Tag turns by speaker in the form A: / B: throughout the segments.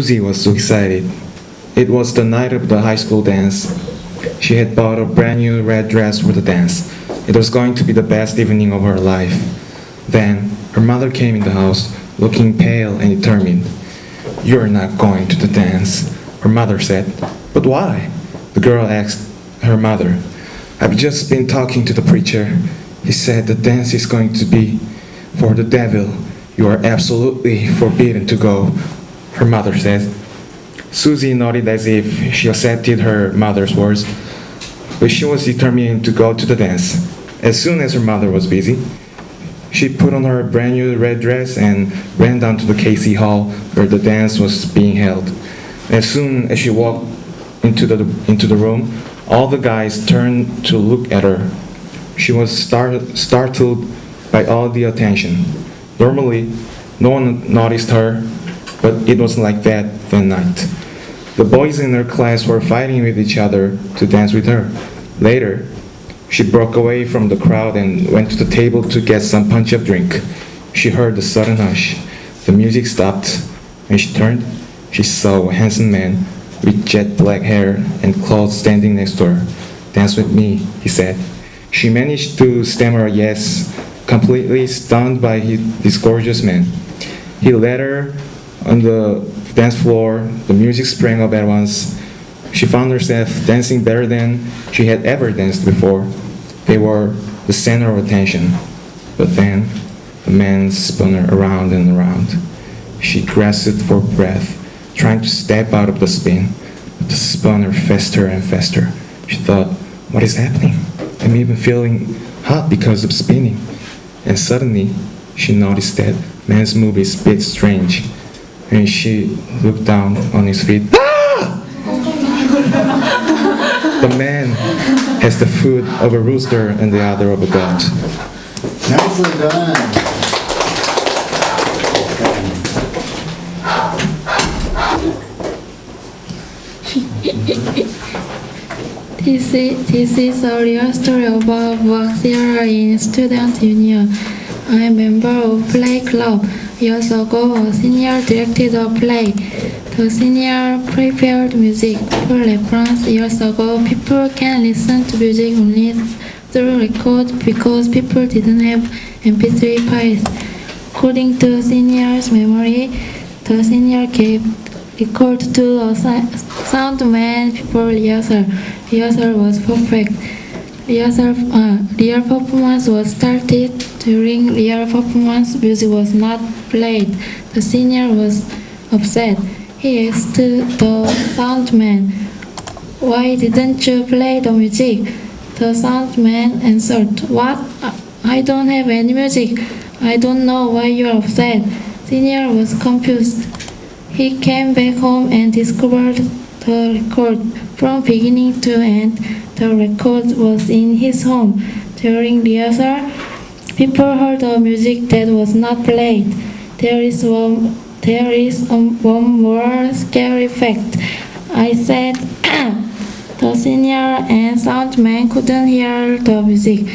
A: Susie was so excited. It was the night of the high school dance. She had bought a brand new red dress for the dance. It was going to be the best evening of her life. Then, her mother came in the house, looking pale and determined. "You're not going to the dance," her mother said. "But why?" the girl asked her mother. "I've just been talking to the preacher. He said the dance is going to be for the devil. You are absolutely forbidden to go," her mother said. Susie nodded as if she accepted her mother's words, but she was determined to go to the dance. As soon as her mother was busy, she put on her brand new red dress and ran down to the Casey Hall where the dance was being held. As soon as she walked into the room, all the guys turned to look at her. She was startled by all the attention. Normally, no one noticed her, but it wasn't like that night. The boys in her class were fighting with each other to dance with her. Later, she broke away from the crowd and went to the table to get some punch-up drink. She heard a sudden hush. The music stopped. When she turned, she saw a handsome man with jet black hair and clothes standing next to her. "Dance with me," he said. She managed to stammer a yes, completely stunned by this gorgeous man. He led her on the dance floor. The music sprang up at once. She found herself dancing better than she had ever danced before. They were the center of attention. But then, the man spun her around and around. She grasped for breath, trying to step out of the spin. But the spun her faster and faster. She thought, "What is happening? I'm even feeling hot because of spinning." And suddenly, she noticed that man's move is a bit strange. And she looked down on his feet. Ah! The man has the foot of a rooster and the other of a goat.
B: Nicely done.
C: This is a real story about work theater in student union. I am a member of play club. Years ago, a senior directed a play. The senior prepared music. For reference, years ago, people can listen to music only through record because people didn't have MP3 files. According to senior's memory, the senior gave record to a sound man before rehearsal. Rehearsal was perfect. Real performance was started. During real performance, music was not played. The senior was upset. He asked the sound man, "Why didn't you play the music?" The sound man answered, "What? I don't have any music. I don't know why you are upset." Senior was confused. He came back home and discovered the record. From beginning to end, the record was in his home. During rehearsal, people heard the music that was not played. There is one more scary fact. I said the senior and sound man couldn't hear the music.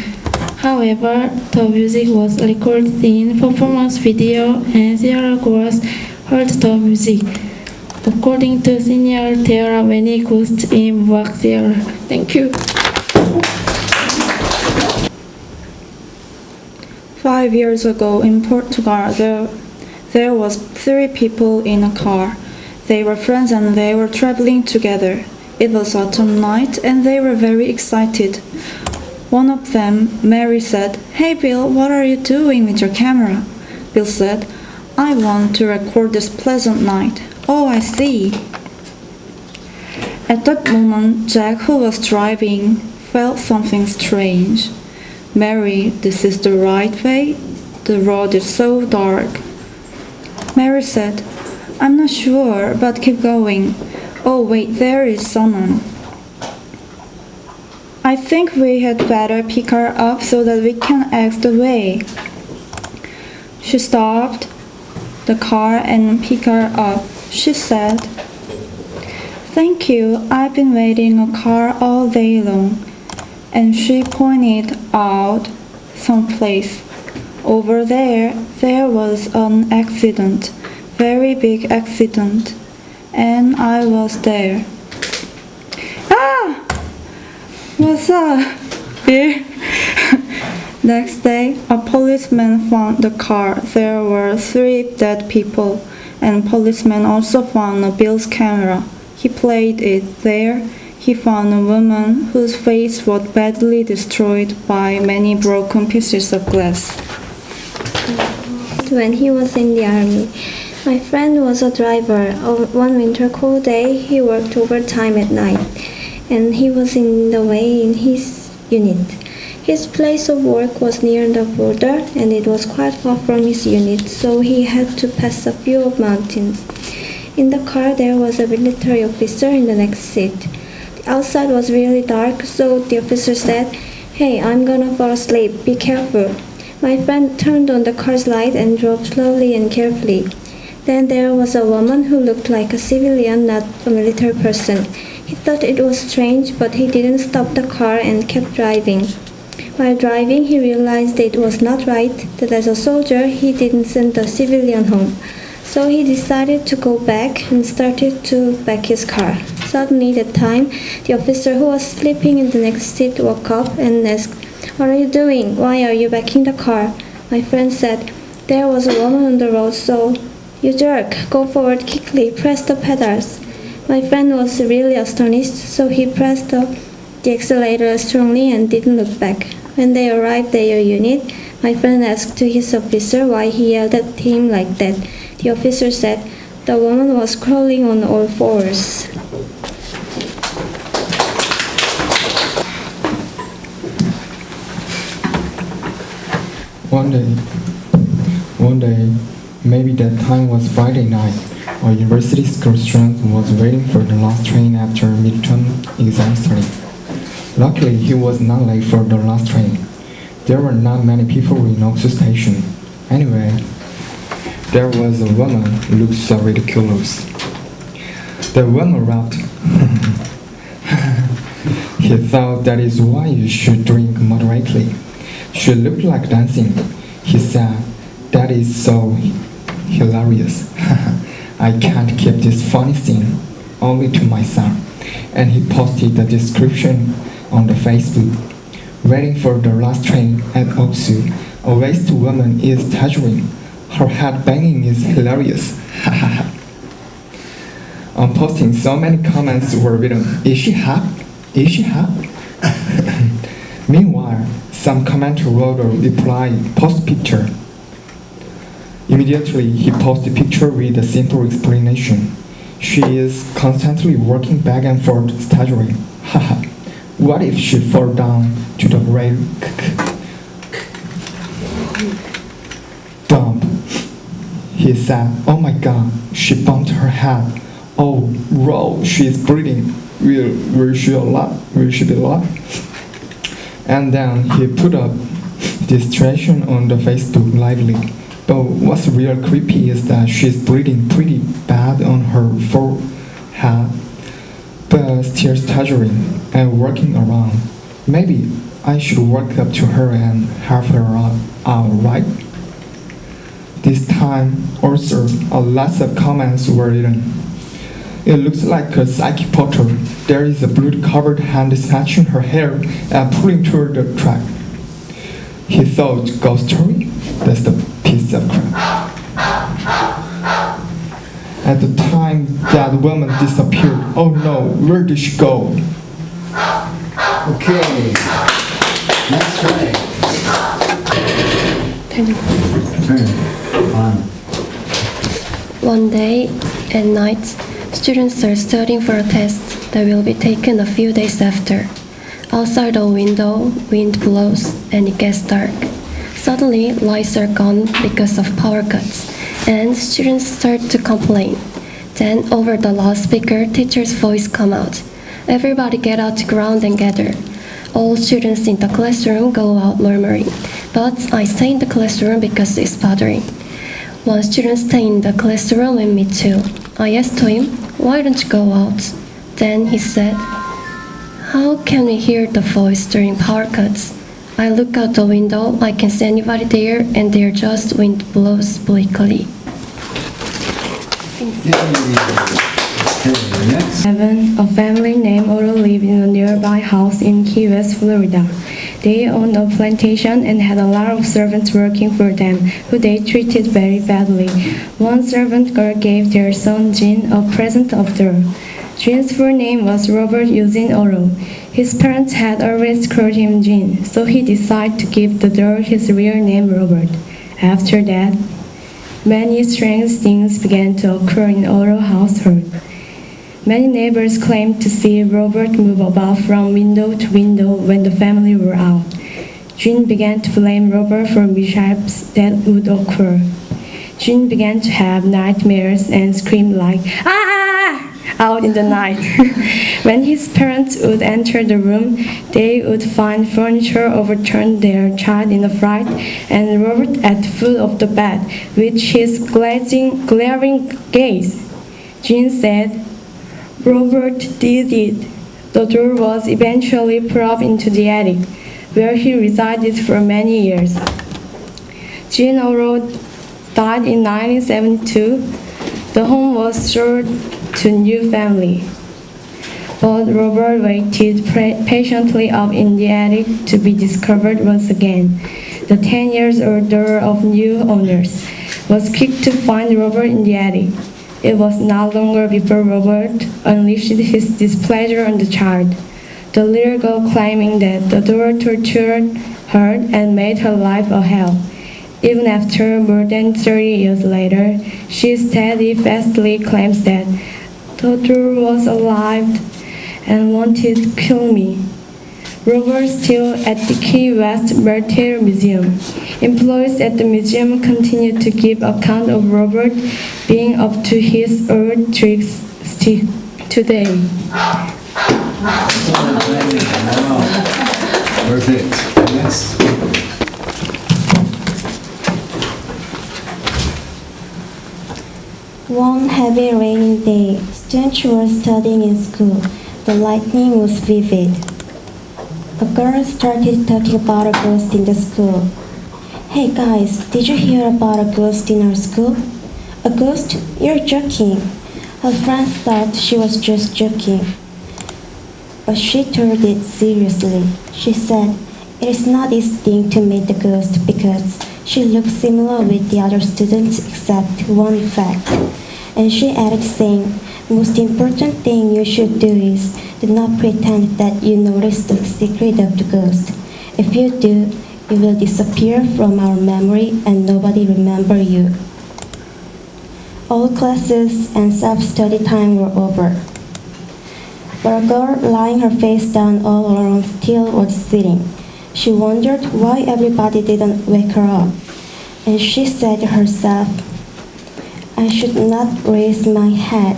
C: However, the music was recorded in performance video and theater goers heard the music. According to senior, there are many ghosts in work theater. Thank you.
D: 5 years ago in Portugal, there was 3 people in a car. They were friends and they were traveling together. It was autumn night and they were very excited. One of them, Mary, said, "Hey Bill, what are you doing with your camera?" Bill said, "I want to record this pleasant night." "Oh, I see." At that moment, Jack, who was driving, felt something strange. "Mary, this is the right way? The road is so dark." Mary said, "I'm not sure, but keep going. Oh, wait, there is someone." "I think we had better pick her up so that we can ask the way." She stopped the car and picked her up. She said, "Thank you, I've been waiting in a car all day long." And she pointed out someplace. Over there was an accident, very big accident. and I was there. Ah! What's up, Bill? Next day, a policeman found the car. There were 3 dead people, and policeman also found Bill's camera. He played it there. He found a woman whose face was badly destroyed by many broken pieces of glass.
E: When he was in the army, my friend was a driver. One winter cold day, he worked overtime at night, and he was in the way in his unit. His place of work was near the border, and it was quite far from his unit, so he had to pass a few mountains. In the car, there was a military officer in the next seat. The outside was really dark, so the officer said, "Hey, I'm gonna fall asleep. Be careful." My friend turned on the car's light and drove slowly and carefully. Then there was a woman who looked like a civilian, not a military person. He thought it was strange, but he didn't stop the car and kept driving. While driving, he realized it was not right, that as a soldier, he didn't send the civilian home. So he decided to go back and started to back his car. Suddenly, that time, the officer who was sleeping in the next seat woke up and asked, "What are you doing? Why are you backing the car?" My friend said, "There was a woman on the road, so..." "You jerk, go forward quickly, press the pedals." My friend was really astonished, so he pressed the accelerator strongly and didn't look back. When they arrived at your unit, my friend asked to his officer why he yelled at him like that. The officer said the woman was crawling on all fours.
F: One day, maybe that time was Friday night, a university school student was waiting for the last train after midterm exam starting. Luckily, he was not late for the last train. There were not many people in Oxford Station. Anyway, there was a woman who looked so ridiculous. The woman rapped. He thought that is why you should drink moderately. She looked like dancing. He said, "That is so hilarious. I can't keep this funny thing only to myself." And he posted the description on the Facebook. Waiting for the last train at Oxu, a waist woman is staggering. Her head banging is hilarious. On posting, so many comments were written, "Is she hot? Is she hot?" Meanwhile, some commenter wrote a reply, "Post picture." Immediately, he posted a picture with a simple explanation. "She is constantly working back and forth, staggering. Haha. What if she fall down to the grave? Dump." He said, "Oh my god, she bumped her head. Oh, roll, she is bleeding. Will she alive? Will she be alive?" And then he put up this situation on the Facebook lively. But what's real creepy is that she's bleeding pretty bad on her forehead, but still staggering and working around. Maybe I should walk up to her and help her out, right? This time, also, a lot of comments were written. "It looks like a psychic portal. There is a blood-covered hand snatching her hair and pulling toward the track." He thought, ghost story? That's the piece of crap. At the time that woman disappeared, oh no, where did she go?
B: Okay. Next train. Turn. On.
G: One day at night, students are studying for a test that will be taken a few days after. Outside the window, wind blows and it gets dark. Suddenly, lights are gone because of power cuts, and students start to complain. Then, over the loudspeaker, teacher's voice come out. "Everybody get out to ground and gather." All students in the classroom go out murmuring, but I stay in the classroom because it's bothering. One student stay in the classroom with me too. I asked him, "Why don't you go out?" Then he said, "How can we hear the voice during power cuts? I look out the window, I can see anybody there, and there just wind blows bleakly."
B: Yay. Okay, next.
G: A family named Otto lived in a nearby house in Key West, Florida. They owned a plantation and had a lot of servants working for them, who they treated very badly. One servant girl gave their son Jean a present of doll. Jean's full name was Robert Eugene Otto. His parents had always called him Jean, so he decided to give the doll his real name, Robert. After that, many strange things began to occur in Otto's household. Many neighbors claimed to see Robert move about from window to window when the family were out. Jean began to blame Robert for mishaps that would occur. Jean began to have nightmares and scream like, "Ah!" out in the night. When his parents would enter the room, they would find furniture overturned, their child in a fright, and Robert at the foot of the bed with his glaring gaze. Jean said, "Robert did it." The door was eventually put up into the attic, where he resided for many years. Jean Otto died in 1972. The home was sold to new family, but Robert waited patiently up in the attic to be discovered once again. The 10-year-old daughter of new owners was quick to find Robert in the attic. It was not longer before Robert unleashed his displeasure on the child, the little girl claiming that the daughter tortured her and made her life a hell. Even after more than 30 years later, she steadfastly claims that the daughter was alive and wanted to kill me. Robert still at the Key West Military Museum. Employees at the museum continue to give account of Robert being up to his old tricks today.
B: Excellent, thank you. Wow. Perfect. Next.
E: One heavy rainy day, students were studying in school. The lightning was vivid. A girl started talking about a ghost in the school. "Hey guys, did you hear about a ghost in our school?" "A ghost? You're joking." Her friends thought she was just joking, but she told it seriously. She said, "It is not easy thing to meet the ghost because she looks similar with the other students except one fact." And she added saying, "Most important thing you should do is do not pretend that you notice the secret of the ghost. If you do, you will disappear from our memory and nobody remember you." All classes and self-study time were over. But a girl lying her face down all alone still was sitting. She wondered why everybody didn't wake her up. And she said to herself, "I should not raise my head.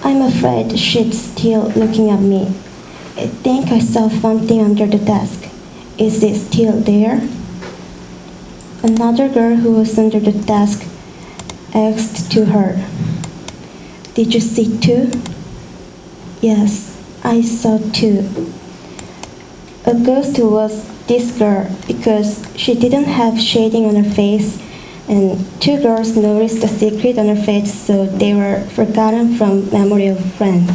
E: I'm afraid she's still looking at me. I think I saw something under the desk. Is it still there?" Another girl who was under the desk asked to her, "Did you see too?" "Yes, I saw too." A ghost was this girl because she didn't have shading on her face, and two girls noticed the secret on her face, so they were forgotten from memory of friends.